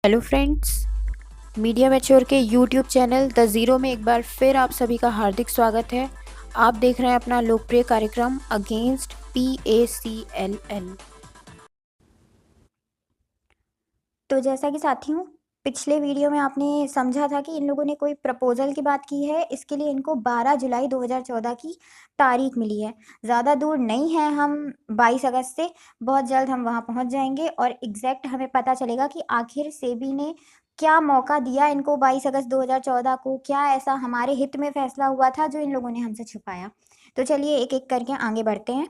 Hello friends, media mature के YouTube channel the zero में एक बार फिर आप सभी का हार्दिक स्वागत है। आप देख रहे हैं अपना लोकप्रिय कार्यक्रम अगेंस्ट PACLL। तो जैसा कि साथियों, पिछले वीडियो में आपने समझा था कि इन लोगों ने कोई प्रपोजल की बात की है। इसके लिए इनको 12 जुलाई 2014 की तारीख मिली है। ज़्यादा दूर नहीं है, हम 22 अगस्त से बहुत जल्द हम वहाँ पहुँच जाएंगे और एग्जैक्ट हमें पता चलेगा कि आखिर सेबी ने क्या मौका दिया इनको 22 अगस्त 2014 को। क्या ऐसा हमारे हित में फैसला हुआ था जो इन लोगों ने हमसे छुपाया। तो चलिए एक एक करके आगे बढ़ते हैं।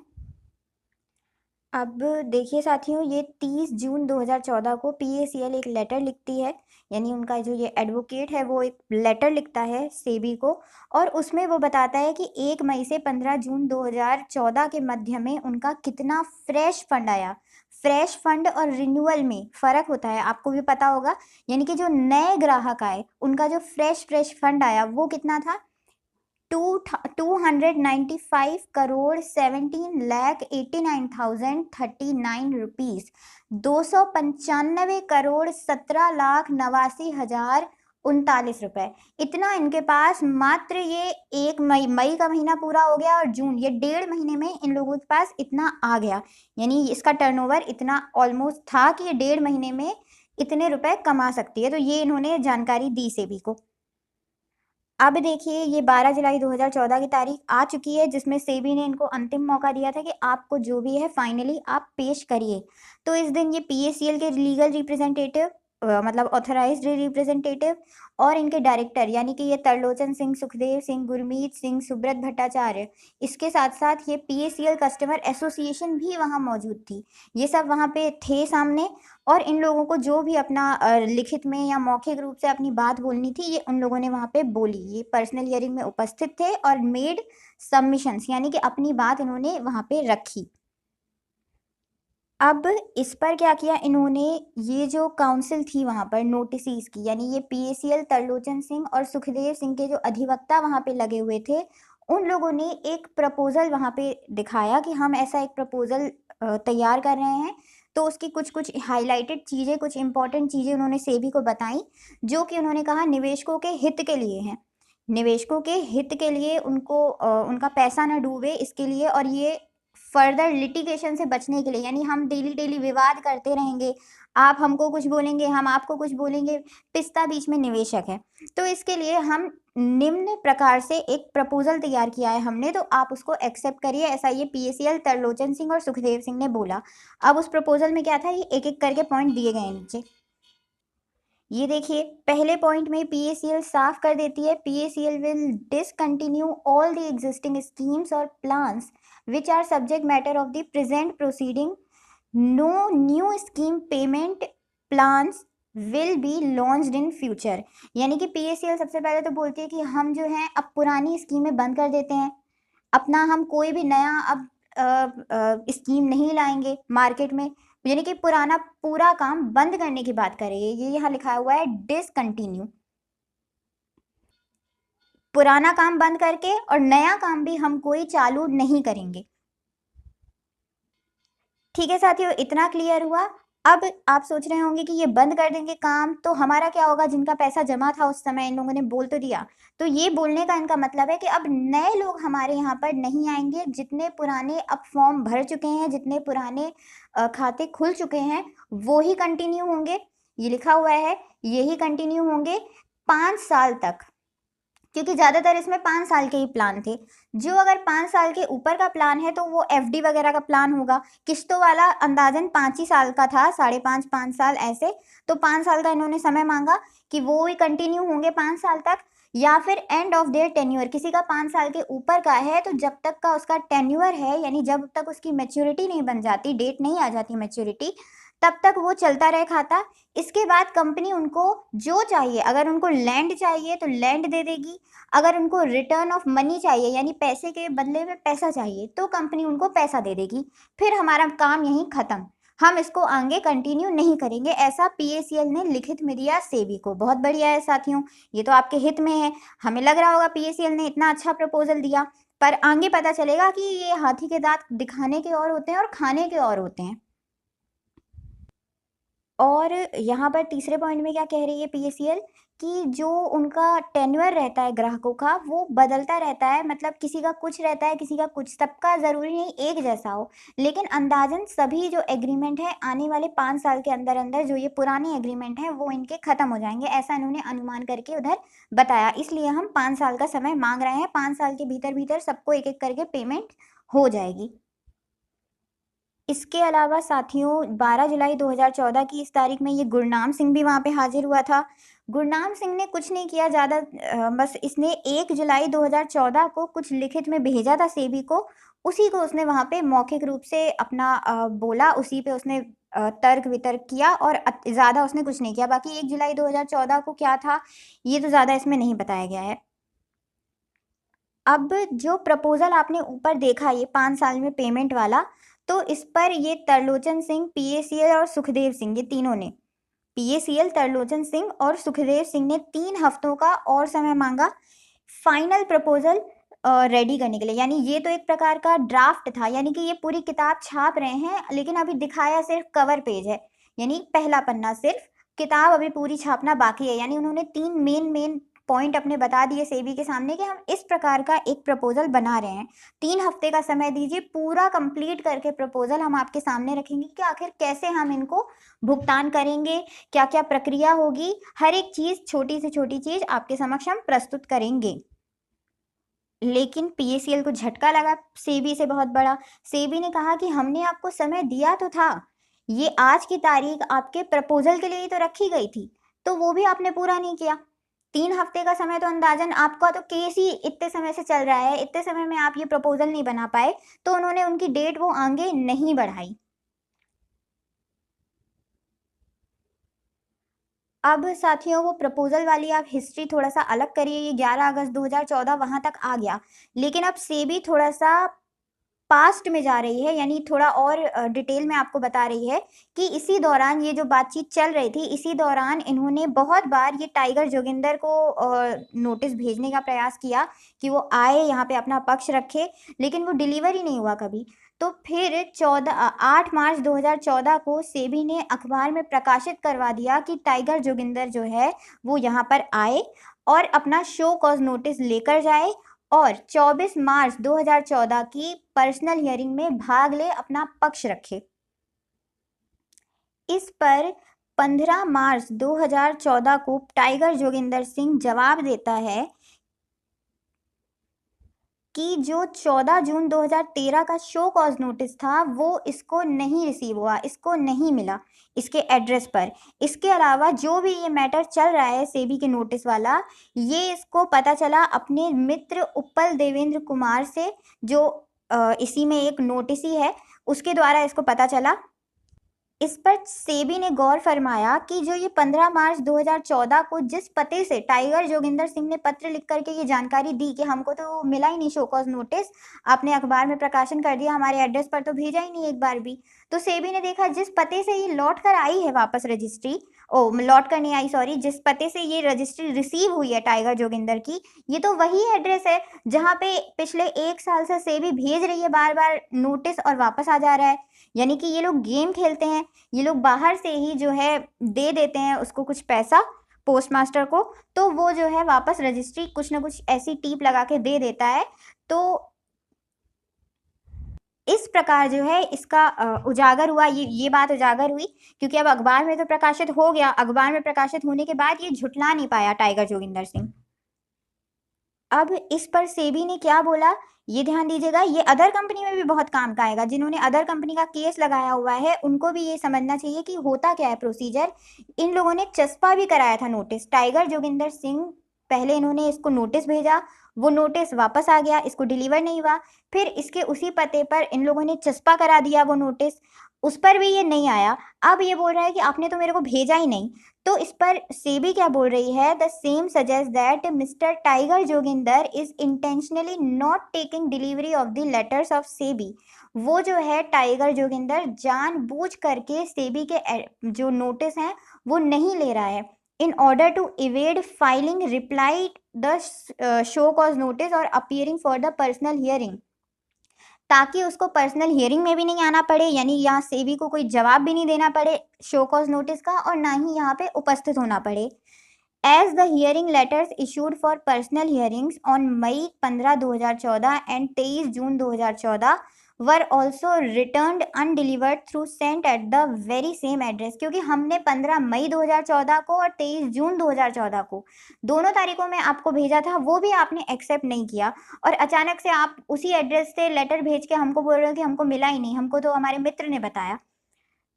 अब देखिए साथियों, ये 30 जून 2014 को PACL एक लेटर लिखती है, यानी उनका जो ये एडवोकेट है वो एक लेटर लिखता है सेबी को। और उसमें वो बताता है कि 1 मई से 15 जून 2014 के मध्य में उनका कितना फ्रेश फंड आया। फ्रेश फंड और रिन्यूअल में फ़र्क होता है, आपको भी पता होगा। यानी कि जो नए ग्राहक आए उनका जो फ्रेश फंड आया वो कितना था, 295 करोड़ 17 लाख 89,039 रुपीज़, 295 करोड़ 17 लाख 89,039 रुपए। इतना इनके पास मात्र ये 1 मई का महीना पूरा हो गया और जून, ये 1.5 महीने में इन लोगों के पास इतना आ गया। यानी इसका टर्नओवर इतना ऑलमोस्ट था कि ये 1.5 महीने में इतने रुपए कमा सकती है। तो ये इन्होंने जानकारी दी सेबी को। अब देखिए, ये 12 जुलाई 2014 की तारीख आ चुकी है जिसमें सेबी ने इनको अंतिम मौका दिया था कि आपको जो भी है फाइनली आप पेश करिए। तो इस दिन ये PACL के लीगल रिप्रेजेंटेटिव, मतलब ऑथराइज्ड रिप्रेजेंटेटिव, और इनके डायरेक्टर यानी कि ये तरलोचन सिंह, सुखदेव सिंह, गुरमीत सिंह, सुब्रत भट्टाचार्य, इसके साथ साथ ये PACL कस्टमर एसोसिएशन भी वहाँ मौजूद थी। ये सब वहाँ पे थे सामने। और इन लोगों को जो भी अपना लिखित में या मौखिक रूप से अपनी बात बोलनी थी, ये उन लोगों ने वहाँ पे बोली। ये पर्सनल हियरिंग में उपस्थित थे और मेड सबमिशंस, यानी कि अपनी बात इन्होंने वहाँ पे रखी। अब इस पर क्या किया इन्होंने, ये जो काउंसिल थी वहाँ पर नोटिस की, यानी ये PACL तरलोचन सिंह और सुखदेव सिंह के जो अधिवक्ता वहाँ पे लगे हुए थे, उन लोगों ने एक प्रपोजल वहाँ पे दिखाया कि हम ऐसा एक प्रपोजल तैयार कर रहे हैं। तो उसकी कुछ कुछ हाईलाइटेड चीज़ें, कुछ इंपॉर्टेंट चीज़ें उन्होंने सेबी को बताई, जो कि उन्होंने कहा निवेशकों के हित के लिए हैं। निवेशकों के हित के लिए उनको उनका पैसा ना डूबे इसके लिए, और ये फर्दर लिटिगेशन से बचने के लिए, यानी हम डेली डेली विवाद करते रहेंगे, आप हमको कुछ बोलेंगे, हम आपको कुछ बोलेंगे, पिस्ता बीच में निवेशक है। तो इसके लिए हम निम्न प्रकार से एक प्रपोजल तैयार किया है हमने, तो आप उसको एक्सेप्ट करिए, ऐसा ये PACL तरलोचन सिंह और सुखदेव सिंह ने बोला। अब उस प्रपोजल में क्या था, ये एक एक करके पॉइंट दिए गए हैं नीचे। ये देखिए, पहले पॉइंट में PACL साफ कर देती है, PACL will discontinue all the existing schemes और plans which are subject matter of the present proceeding. No new scheme payment plans will be launched in future. यानी कि PACL सबसे पहले तो बोलती है कि हम जो है अब पुरानी स्कीमें बंद कर देते हैं, अपना हम कोई भी नया अब स्कीम नहीं लाएंगे मार्केट में। यानी कि पुराना पूरा काम बंद करने की बात करेंगे। ये यहाँ लिखा हुआ है डिसकंटिन्यू, पुराना काम बंद करके, और नया काम भी हम कोई चालू नहीं करेंगे। ठीक है साथियों, इतना क्लियर हुआ। अब आप सोच रहे होंगे कि ये बंद कर देंगे काम तो हमारा क्या होगा, जिनका पैसा जमा था उस समय इन लोगों ने बोल तो दिया। तो ये बोलने का इनका मतलब है कि अब नए लोग हमारे यहाँ पर नहीं आएंगे, जितने पुराने अब फॉर्म भर चुके हैं, जितने पुराने खाते खुल चुके हैं, वो ही कंटिन्यू होंगे। ये लिखा हुआ है, यही कंटिन्यू होंगे 5 साल तक, क्योंकि ज़्यादातर इसमें 5 साल के ही प्लान थे। जो अगर 5 साल के ऊपर का प्लान है तो वो FD वगैरह का प्लान होगा। किस्तों वाला अंदाजन 5 ही साल का था, 5.5 5 साल ऐसे। तो 5 साल का इन्होंने समय मांगा कि वो ही कंटिन्यू होंगे 5 साल तक, या फिर एंड ऑफ देयर टेन्योर, किसी का 5 साल के ऊपर का है तो जब तक का उसका टेन्योर है, यानी जब तक उसकी मेच्योरिटी नहीं बन जाती, डेट नहीं आ जाती मेच्योरिटी, तब तक वो चलता रहे खाता। इसके बाद कंपनी उनको जो चाहिए, अगर उनको लैंड चाहिए तो लैंड दे देगी, अगर उनको रिटर्न ऑफ मनी चाहिए यानी पैसे के बदले में पैसा चाहिए तो कंपनी उनको पैसा दे देगी। फिर हमारा काम यहीं खत्म, हम इसको आगे कंटिन्यू नहीं करेंगे। ऐसा PACL ने लिखित में दिया सेबी को। बहुत बढ़िया है साथियों, ये तो आपके हित में है। हमें लग रहा होगा PACL ने इतना अच्छा प्रपोजल दिया, पर आगे पता चलेगा कि ये हाथी के दांत दिखाने के और होते हैं और खाने के और होते हैं। और यहाँ पर तीसरे पॉइंट में क्या कह रही है पीएसीएल कि जो उनका टेन्योर रहता है ग्राहकों का वो बदलता रहता है, मतलब किसी का कुछ रहता है, किसी का कुछ, सबका ज़रूरी नहीं एक जैसा हो। लेकिन अंदाज़न सभी जो एग्रीमेंट है आने वाले 5 साल के अंदर-अंदर जो ये पुराने एग्रीमेंट हैं वो इनके खत्म हो जाएँगे, ऐसा इन्होंने अनुमान करके उधर बताया। इसलिए हम 5 साल का समय माँग रहे हैं, 5 साल के भीतर-भीतर सबको एक-एक करके पेमेंट हो जाएगी। इसके अलावा साथियों 12 जुलाई 2014 की इस तारीख में ये गुरनाम सिंह भी वहाँ पे हाज़िर हुआ था। गुरनाम सिंह ने कुछ नहीं किया ज़्यादा, बस इसने 1 जुलाई 2014 को कुछ लिखित में भेजा था सेबी को, उसी को उसने वहाँ पे मौखिक रूप से अपना बोला, उसी पे उसने तर्क-वितर्क किया और ज़्यादा उसने कुछ नहीं किया। बाकी 1 जुलाई 2014 को क्या था, ये तो ज़्यादा इसमें नहीं बताया गया है। अब जो प्रपोज़ल आपने ऊपर देखा ये 5 साल में पेमेंट वाला, तो इस पर ये तरलोचन सिंह, पीएसीएल और सुखदेव सिंह, ये तीनों ने, पीएसीएल, तरलोचन सिंह और सुखदेव सिंह ने 3 हफ्तों का और समय माँगा फाइनल प्रपोज़ल रेडी करने के लिए। यानी ये तो एक प्रकार का ड्राफ्ट था, यानी कि ये पूरी किताब छाप रहे हैं, लेकिन अभी दिखाया सिर्फ़ कवर पेज है, यानी पहला पन्ना सिर्फ़, किताब अभी पूरी छापना बाकी है। यानी उन्होंने 3 मेन पॉइंट अपने बता दिए सेबी के सामने कि हम इस प्रकार का एक प्रपोज़ल बना रहे हैं। 3 हफ्ते का समय दीजिए, पूरा कंप्लीट करके प्रपोज़ल हम आपके सामने रखेंगे कि आखिर कैसे हम इनको भुगतान करेंगे, क्या-क्या प्रक्रिया होगी, हर एक चीज़, छोटी से छोटी चीज़ आपके समक्ष हम प्रस्तुत करेंगे। लेकिन पीएसीएल को झटका लगा सेबी से बहुत बड़ा। सेबी ने कहा कि हमने आपको समय दिया तो था, ये आज की तारीख आपके प्रपोज़ल के लिए ही तो रखी गई थी, तो वो भी आपने पूरा नहीं किया। 3 हफ्ते का समय तो अंदाज़न आपका तो केस ही इतने समय से चल रहा है, इतने समय में आप ये प्रपोज़ल नहीं बना पाए, तो उन्होंने उनकी डेट वो आगे नहीं बढ़ाई। अब साथियों वो प्रपोज़ल वाली आप हिस्ट्री थोड़ा-सा अलग करिए, ये 11 अगस्त 2014 वहाँ तक आ गया। लेकिन अब सेबी थोड़ा-सा पास्ट में जा रही है, यानी थोड़ा और डिटेल में आपको बता रही है कि इसी दौरान ये जो बातचीत चल रही थी, इसी दौरान इन्होंने बहुत बार ये टाइगर जोगिंदर को नोटिस भेजने का प्रयास किया कि वो आए यहाँ पे अपना पक्ष रखे, लेकिन वो डिलीवर ही नहीं हुआ कभी। तो फिर 8 मार्च 2014 को सेबी ने अखबार में प्रकाशित करवा दिया कि टाइगर जोगिंदर जो है, वो यहाँ पर आए और अपना शो कॉज़ नोटिस लेकर जाए और 24 मार्च 2014 की पर्सनल हियरिंग में भाग ले, अपना पक्ष रखे। इस पर 15 मार्च 2014 को टाइगर जोगिंदर सिंह जवाब देता है कि जो 14 जून 2013 का शो कॉज़ नोटिस था, वो इसको नहीं रिसीव हुआ, इसको नहीं मिला, इसके एड्रेस पर। इसके अलावा जो भी ये मैटर चल रहा है सेबी के नोटिस वाला, ये इसको पता चला अपने मित्र उत्पल देवेंद्र कुमार से, जो इसी में एक नोटिस ही है, उसके द्वारा इसको पता चला। इस पर सेबी ने गौर फरमाया कि जो ये 15 मार्च 2014 को जिस पते से टाइगर जोगिंदर सिंह ने पत्र लिख करके ये जानकारी दी कि हमको तो मिला ही नहीं शो कॉज़ नोटिस, आपने अखबार में प्रकाशन कर दिया, हमारे एड्रेस पर तो भेजा ही नहीं एक बार भी। तो सेबी ने देखा जिस पते से ये लौट कर आई है वापस रजिस्ट्री, लौट कर नहीं आई सॉरी, जिस पते से ये रजिस्ट्री रिसीव हुई है टाइगर जोगिंदर की, ये तो वही एड्रेस है जहाँ पे पिछले 1 साल से सेबी भेज रही है बार-बार नोटिस और वापस आ जा रहा है। यानी कि ये लोग गेम खेलते हैं, ये लोग बाहर से ही जो है दे देते हैं उसको कुछ पैसा पोस्टमास्टर को, तो वो जो है वापस रजिस्ट्री कुछ ना कुछ ऐसी टीप लगा के दे देता है। तो इस प्रकार जो है इसका उजागर हुआ, ये बात उजागर हुई क्योंकि अब अखबार में तो प्रकाशित हो गया, अखबार में प्रकाशित होने के बाद ये झुठला नहीं पाया टाइगर जोगिंदर सिंह। अब इस पर सेबी ने क्या बोला, ये ध्यान दीजिएगा, ये अदर कंपनी में भी बहुत काम का आएगा। जिन्होंने अदर कंपनी का केस लगाया हुआ है, उनको भी ये समझना चाहिए कि होता क्या है प्रोसीजर। इन लोगों ने चस्पा भी कराया था नोटिस। टाइगर जोगिंदर सिंह, पहले इन्होंने इसको नोटिस भेजा, वो नोटिस वापस आ गया, इसको डिलीवर नहीं हुआ। फिर इसके उसी पते पर इन लोगों ने चस्पा करा दिया वो नोटिस, उस पर भी ये नहीं आया। अब ये बोल रहा है कि आपने तो मेरे को भेजा ही नहीं। तो इस पर सेबी क्या बोल रही है, the same suggest that mister tiger Joginder is intentionally not taking delivery of the letters of SEBI. वो जो है टाइगर जोगिंदर जानबूझ करके सेबी के जो नोटिस हैं वो नहीं ले रहा है, in order to evade filing reply the show cause notice और appearing for the personal hearing. ताकि उसको पर्सनल हियरिंग में भी नहीं आना पड़े, यानी यहाँ सेबी को कोई जवाब भी नहीं देना पड़े शो कॉज नोटिस का, और ना ही यहाँ पे उपस्थित होना पड़े। As the hearing letters issued for personal hearings on May 15, 2014 and 23 June 2014 were also returned undelivered through sent at the very same address, क्योंकि हमने 15 मई 2014 को और 23 जून 2014 को दोनों तारीखों में आपको भेजा था, वो भी आपने एक्सेप्ट नहीं किया, और अचानक से आप उसी एड्रेस से लेटर भेज के हमको बोल रहे हो कि हमको मिला ही नहीं, हमको तो हमारे मित्र ने बताया।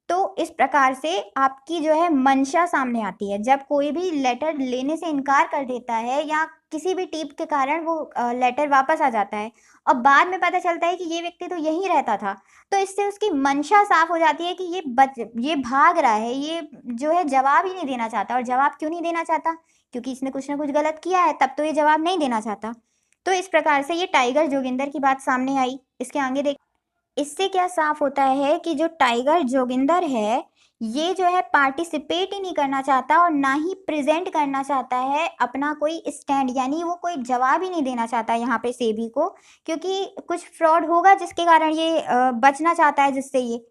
तो इस प्रकार से आपकी जो है मंशा सामने आती है। जब कोई भी लेटर लेने से इनकार कर देता है या किसी भी टीप के कारण वो लेटर वापस आ जाता है और बाद में पता चलता है कि ये व्यक्ति तो यहीं रहता था, तो इससे उसकी मंशा साफ हो जाती है कि ये भाग रहा है, ये जो है जवाब ही नहीं देना चाहता। और जवाब क्यों नहीं देना चाहता? क्योंकि इसने कुछ ना कुछ गलत किया है, तब तो ये जवाब नहीं देना चाहता। तो इस प्रकार से ये टाइगर जोगिंदर की बात सामने आई। इसके आगे देख, इससे क्या साफ होता है कि जो टाइगर जोगिंदर है, ये जो है पार्टिसिपेट ही नहीं करना चाहता और ना ही प्रेजेंट करना चाहता है अपना कोई स्टैंड, यानी वो कोई जवाब ही नहीं देना चाहता यहाँ पे सेबी को, क्योंकि कुछ फ्रॉड होगा जिसके कारण ये बचना चाहता है, जिससे ये।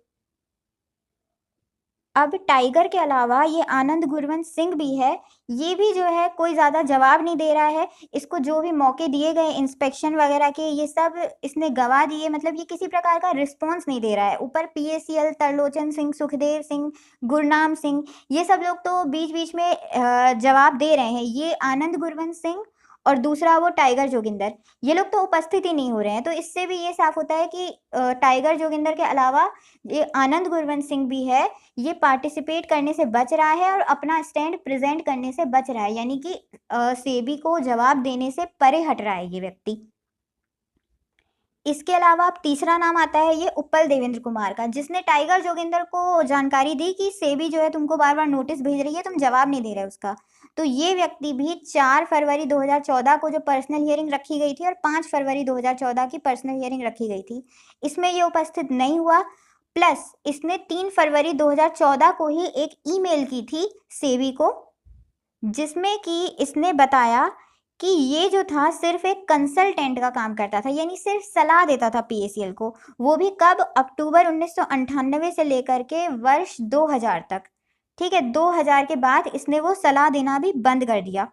अब टाइगर के अलावा ये आनंद गुरवंत सिंह भी है, ये भी जो है कोई ज़्यादा जवाब नहीं दे रहा है। इसको जो भी मौके दिए गए इंस्पेक्शन वगैरह के, ये सब इसने गवा दिए, मतलब ये किसी प्रकार का रिस्पॉन्स नहीं दे रहा है। ऊपर पीएसीएल, तरलोचन सिंह, सुखदेव सिंह, गुरनाम सिंह, ये सब लोग तो बीच बीच में जवाब दे रहे हैं। ये आनंद गुरवंत सिंह और दूसरा वो टाइगर जोगिंदर, ये लोग तो उपस्थित ही नहीं हो रहे हैं। तो इससे भी ये साफ होता है कि टाइगर जोगिंदर के अलावा ये आनंद गुरवंत सिंह भी है, ये पार्टिसिपेट करने से बच रहा है और अपना स्टैंड प्रेजेंट करने से बच रहा है, यानी कि सेबी को जवाब देने से परे हट रहा है ये व्यक्ति। इसके अलावा अब तीसरा नाम आता है ये उप्पल देवेंद्र कुमार का, जिसने टाइगर जोगिंदर को जानकारी दी कि सेबी जो है तुमको बार बार नोटिस भेज रही है, तुम जवाब नहीं दे रहे उसका। तो ये व्यक्ति भी 4 फरवरी 2014 को जो पर्सनल हियरिंग रखी गई थी और 5 फरवरी 2014 की पर्सनल हियरिंग रखी गई थी, इसमें ये उपस्थित नहीं हुआ। प्लस इसने 3 फरवरी 2014 को ही एक ईमेल की थी सेबी को, जिसमें कि इसने बताया कि ये जो था सिर्फ एक कंसल्टेंट का काम करता था, यानी सिर्फ सलाह देता था पीएसीएल को। वो भी कब? अक्टूबर 1998 से लेकर के वर्ष 2000 तक। ठीक है, 2000 के बाद इसने वो सलाह देना भी बंद कर दिया।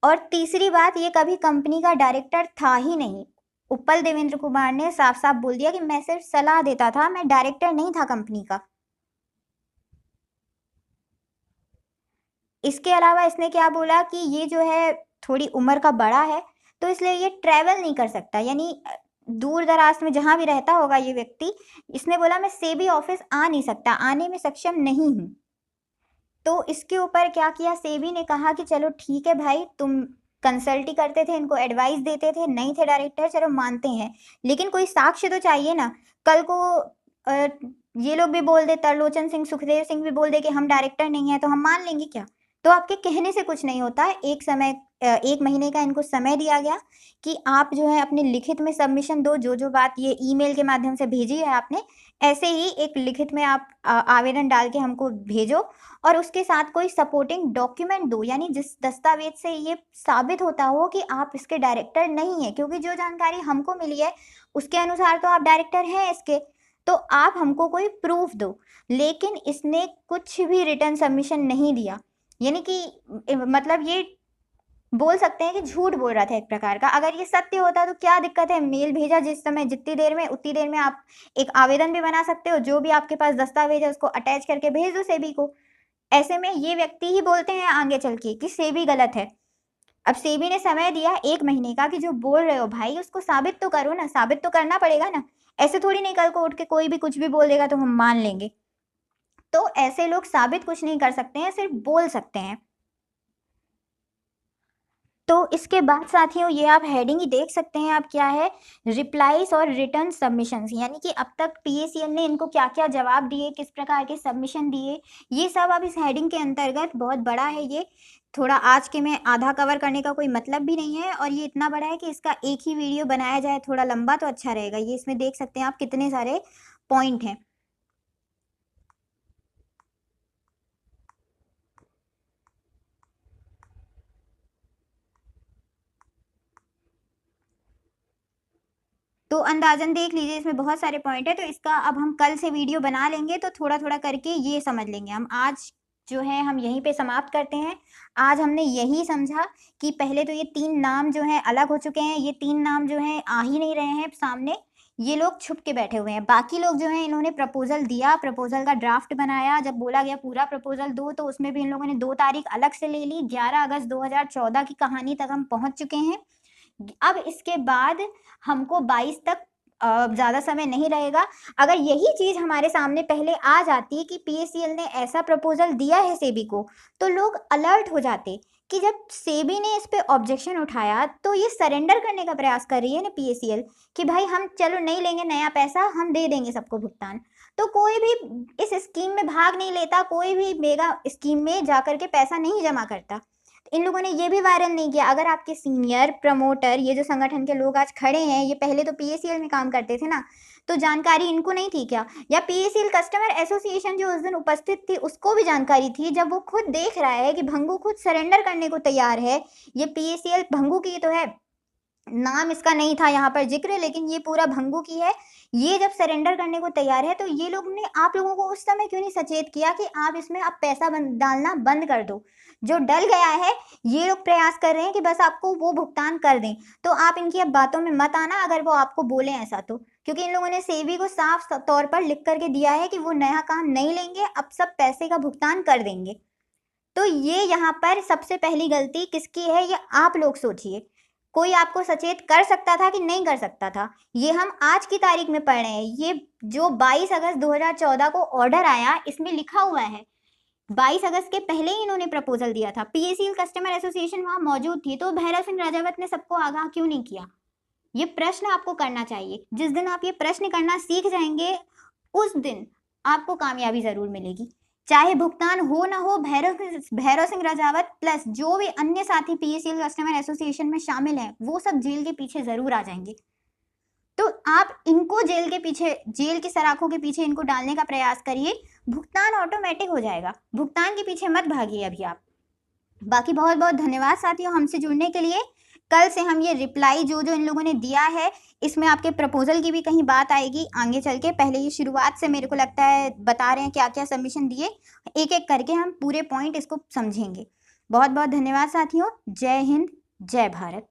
और तीसरी बात, ये कभी कंपनी का डायरेक्टर था ही नहीं। उप्पल देवेंद्र कुमार ने साफ साफ बोल दिया कि मैं सिर्फ सलाह देता था, मैं डायरेक्टर नहीं था कंपनी का। इसके अलावा इसने क्या बोला कि ये जो है थोड़ी उम्र का बड़ा है, तो इसलिए ये ट्रैवल नहीं कर सकता, यानी दूर दराज में जहाँ भी रहता होगा ये व्यक्ति, इसने बोला मैं सेबी ऑफिस आ नहीं सकता, आने में सक्षम नहीं हूँ। तो इसके ऊपर क्या किया सेबी ने, कहा कि चलो ठीक है भाई, तुम कंसल्ट ही करते थे, इनको एडवाइस देते थे, नहीं थे डायरेक्टर, चलो मानते हैं, लेकिन कोई साक्ष्य तो चाहिए ना। कल को अ, ये लोग भी बोल दे, तरलोचन सिंह, सुखदेव सिंह भी बोल दे कि हम डायरेक्टर नहीं है, तो हम मान लेंगे क्या? तो आपके कहने से कुछ नहीं होता है। एक महीने का इनको समय दिया गया कि आप जो है अपने लिखित में सबमिशन दो, जो जो बात ये ईमेल के माध्यम से भेजी है आपने, ऐसे ही एक लिखित में आप आवेदन डाल के हमको भेजो, और उसके साथ कोई सपोर्टिंग डॉक्यूमेंट दो, यानी जिस दस्तावेज से ये साबित होता हो कि आप इसके डायरेक्टर नहीं है, क्योंकि जो जानकारी हमको मिली है उसके अनुसार तो आप डायरेक्टर हैं इसके, तो आप हमको कोई प्रूफ दो। लेकिन इसने कुछ भी रिटर्न सबमिशन नहीं दिया, यानी कि मतलब ये बोल सकते हैं कि झूठ बोल रहा था एक प्रकार का। अगर ये सत्य होता तो क्या दिक्कत है, मेल भेजा जिस समय, जितनी देर में उतनी देर में आप एक आवेदन भी बना सकते हो, जो भी आपके पास दस्तावेज है उसको अटैच करके भेज दो सेबी को। ऐसे में ये व्यक्ति ही बोलते हैं आगे चल के कि सेबी गलत है। अब सेबी ने समय दिया 1 महीने का कि जो बोल रहे हो भाई उसको साबित तो करो ना, साबित तो करना पड़ेगा ना। ऐसे थोड़ी नहीं कल को उठ के कोई भी कुछ भी बोल देगा तो हम मान लेंगे। तो ऐसे लोग साबित कुछ नहीं कर सकते हैं, सिर्फ बोल सकते हैं। तो इसके बाद साथियों, ये आप हेडिंग ही देख सकते हैं आप क्या है, रिप्लाईज और रिटर्न सबमिशंस, यानी कि अब तक पीएसीएल ने इनको क्या क्या जवाब दिए, किस प्रकार के सबमिशन दिए, ये सब अब इस हेडिंग के अंतर्गत। बहुत बड़ा है ये, थोड़ा आज के में आधा कवर करने का कोई मतलब भी नहीं है, और ये इतना बड़ा है कि इसका एक ही वीडियो बनाया जाए थोड़ा लंबा तो अच्छा रहेगा। ये इसमें देख सकते हैं आप कितने सारे पॉइंट हैं। तो तो अंदाजन देख लीजिए, इसमें बहुत सारे पॉइंट है, तो इसका अब हम कल से वीडियो बना लेंगे तो थोड़ा थोड़ा करके ये समझ लेंगे हम। आज जो है हम यहीं पे समाप्त करते हैं। आज हमने यही समझा कि पहले तो ये 3 नाम जो हैं अलग हो चुके हैं, ये 3 नाम जो हैं आ ही नहीं रहे हैं सामने, ये लोग छुप के बैठे हुए हैं। बाकी लोग जो हैं इन्होंने प्रपोजल दिया, प्रपोजल का ड्राफ्ट बनाया, जब बोला गया पूरा प्रपोजल दो तो उसमें भी इन लोगों ने 2 तारीख अलग से ले ली। 11 अगस्त 2014 की कहानी तक हम पहुंच चुके हैं। अब इसके बाद हमको 22 तक ज़्यादा समय नहीं रहेगा। अगर यही चीज़ हमारे सामने पहले आ जाती कि पीएसीएल ने ऐसा प्रपोजल दिया है सेबी को, तो लोग अलर्ट हो जाते कि जब सेबी ने इस पे ऑब्जेक्शन उठाया तो ये सरेंडर करने का प्रयास कर रही है ना पीएसीएल कि भाई हम चलो नहीं लेंगे नया पैसा, हम दे देंगे सबको भुगतान। तो कोई भी इस स्कीम में भाग नहीं लेता, कोई भी मेगा स्कीम में जाकर के पैसा नहीं जमा करता। इन लोगों ने ये भी वायरल नहीं किया। अगर आपके सीनियर प्रमोटर, ये जो संगठन के लोग आज खड़े हैं, ये पहले तो पीएसीएल में काम करते थे ना, तो जानकारी इनको नहीं थी क्या? या पीएसीएल कस्टमर एसोसिएशन जो उस दिन उपस्थित थी उसको भी जानकारी थी? जब वो खुद देख रहा है कि भंगू खुद सरेंडर करने को तैयार है, ये पीएसीएल भंगू की तो है, नाम इसका नहीं था यहाँ पर जिक्र, लेकिन ये पूरा भंगू की है। ये जब सरेंडर करने को तैयार है तो ये लोग ने आप लोगों को उस समय क्यों नहीं सचेत किया कि आप इसमें आप पैसा डालना बंद कर दो? जो डल गया है, ये लोग प्रयास कर रहे हैं कि बस आपको वो भुगतान कर दें। तो आप इनकी अब बातों में मत आना अगर वो आपको बोले ऐसा तो, क्योंकि इन लोगों ने सेबी को साफ तौर पर लिख करके दिया है कि वो नया काम नहीं लेंगे, अब सब पैसे का भुगतान कर देंगे। तो ये यहाँ पर सबसे पहली गलती किसकी है, ये आप लोग सोचिए। कोई आपको सचेत कर सकता था कि नहीं कर सकता था? ये हम आज की तारीख में पढ़ रहे हैं। ये जो 22 अगस्त 2014 को ऑर्डर आया, इसमें लिखा हुआ है 22 अगस्त के पहले ही इन्होंने प्रपोजल दिया था। पीएसीएल कस्टमर एसोसिएशन वहां मौजूद थी, तो भैरव सिंह राजावत ने सबको आगाह क्यों नहीं किया? ये प्रश्न आपको करना चाहिए। जिस दिन आप ये प्रश्न करना सीख जाएंगे, उस दिन आपको कामयाबी जरूर मिलेगी। चाहे भुगतान हो ना हो, भैरव सिंह राजावत प्लस जो भी अन्य साथी पीएसीएल कस्टमर एसोसिएशन में शामिल हैं, वो सब जेल के पीछे जरूर आ जाएंगे। तो आप इनको जेल के पीछे, जेल की सलाखों के पीछे इनको डालने का प्रयास करिए। भुगतान ऑटोमेटिक हो जाएगा, भुगतान के पीछे मत भागिए अभी आप। बाकी बहुत बहुत धन्यवाद साथियों हमसे जुड़ने के लिए। कल से हम ये रिप्लाई जो जो इन लोगों ने दिया है, इसमें आपके प्रपोजल की भी कहीं बात आएगी आगे चल के। पहले ये शुरुआत से मेरे को लगता है बता रहे हैं क्या क्या सबमिशन दिए, एक एक करके हम पूरे पॉइंट इसको समझेंगे। बहुत बहुत धन्यवाद साथियों। जय हिंद, जय भारत।